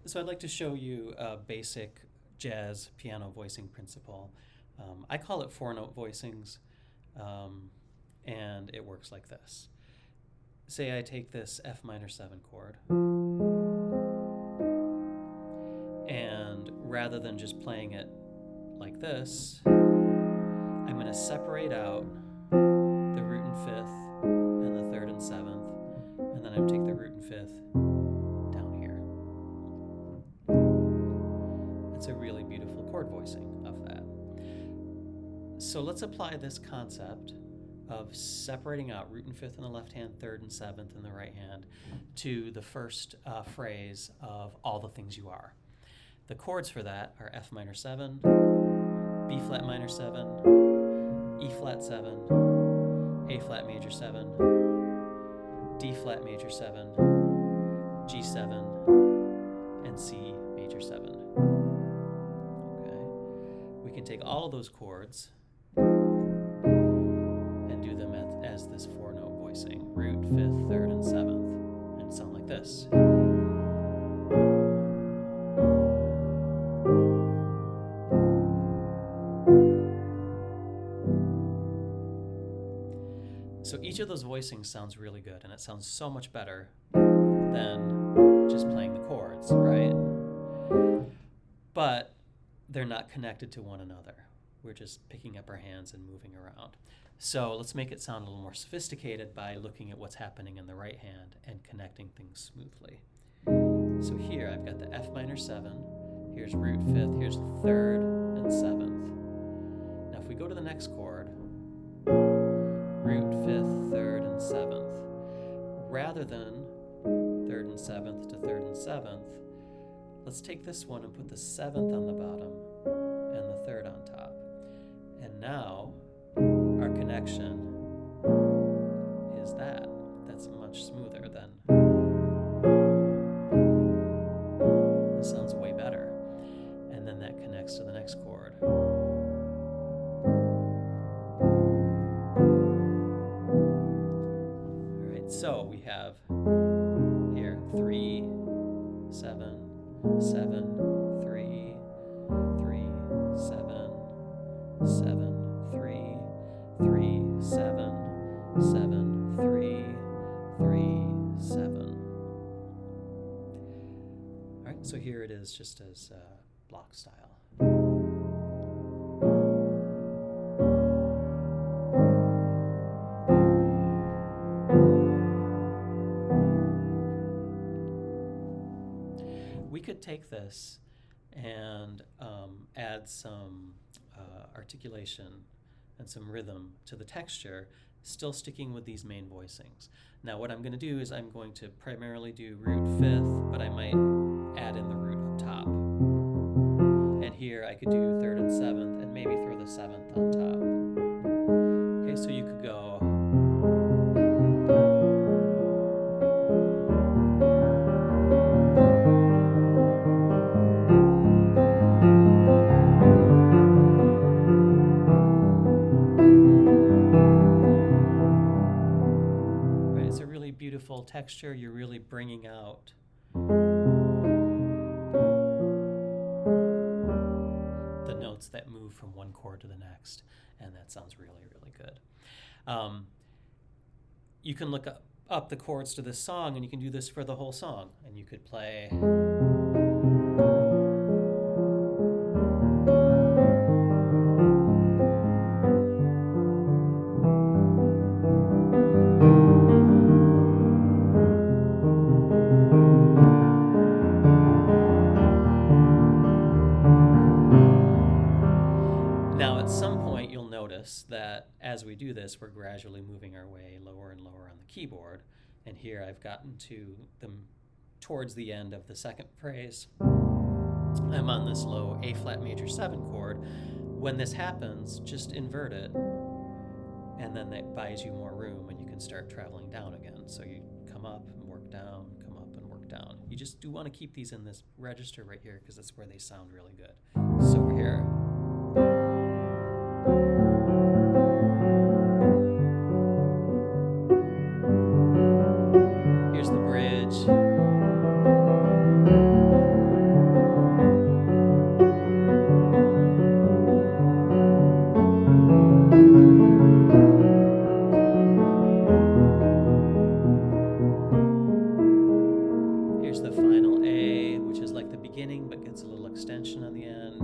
So I'd like to show you a basic jazz piano voicing principle. I call it four-note voicings, and it works like this. Say I take this F minor 7 chord, and rather than just playing it like this, I'm going to separate out the root and fifth and the third and seventh, and then I'm going to take the root and fifth down here. It's a really beautiful chord voicing of that. So let's apply this concept of separating out root and fifth in the left hand, third and seventh in the right hand to the first phrase of All the Things You Are. The chords for that are F minor 7, B flat minor 7, E flat 7, A flat major 7, D flat major 7, G7, and C major 7. Okay. We can take all of those chords and do them as this four-note voicing, root, fifth, third, and seventh, and sound like this. So each of those voicings sounds really good, and it sounds so much better than just playing the chords, right? But they're not connected to one another. We're just picking up our hands and moving around. So let's make it sound a little more sophisticated by looking at what's happening in the right hand and connecting things smoothly. So here I've got the F minor 7, here's root fifth, here's third and seventh. Now if we go to the next chord, root, fifth, third, and seventh. Rather than third and seventh to third and seventh, let's take this one and put the seventh on the bottom and the third on top. And now our connection is that. That's much smoother than. This sounds way better. And then that connects to the next chord. So we have here 3, 7, 7, 3, 3, 7, 7, 3, 3, 7, 7, 3, 3, 7. All right, so here it is just as block style. We could take this and add some articulation and some rhythm to the texture, still sticking with these main voicings. Now what I'm going to do is I'm going to primarily do root fifth, but I might add in the root up top. And here I could do third and seventh and maybe throw the seventh on top. Okay, so you could go. Beautiful texture, you're really bringing out the notes that move from one chord to the next, and that sounds really, really good. You can look up the chords to this song, and you can do this for the whole song, and you could play. Now, at some point, you'll notice that as we do this, we're gradually moving our way lower and lower on the keyboard. And here I've gotten to them towards the end of the second phrase. I'm on this low A flat major 7 chord. When this happens, just invert it, and then that buys you more room, and you can start traveling down again. So you come up and work down, come up and work down. You just do want to keep these in this register right here because that's where they sound really good. So we're here. Here's the bridge. beginning but gets a little extension on the end.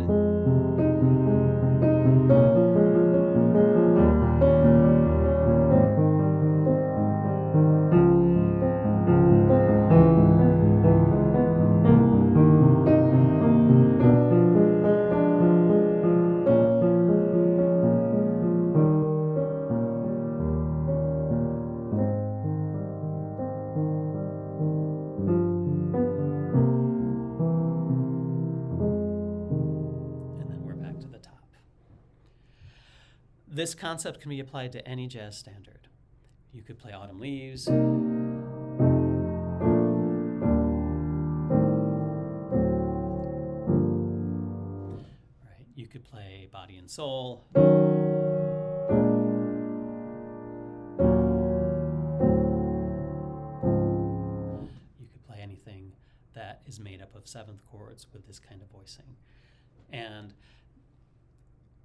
This concept can be applied to any jazz standard. You could play Autumn Leaves. Right. You could play Body and Soul. You could play anything that is made up of seventh chords with this kind of voicing. And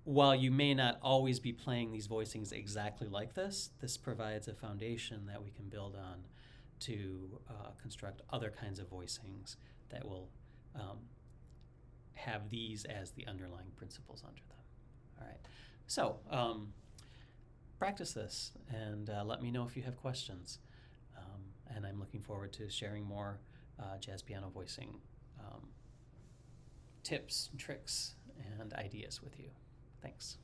while you may not always be playing these voicings exactly like this, this provides a foundation that we can build on to construct other kinds of voicings that will have these as the underlying principles under them. All right, so practice this and let me know if you have questions. And I'm looking forward to sharing more jazz piano voicing tips, tricks, and ideas with you. Thanks.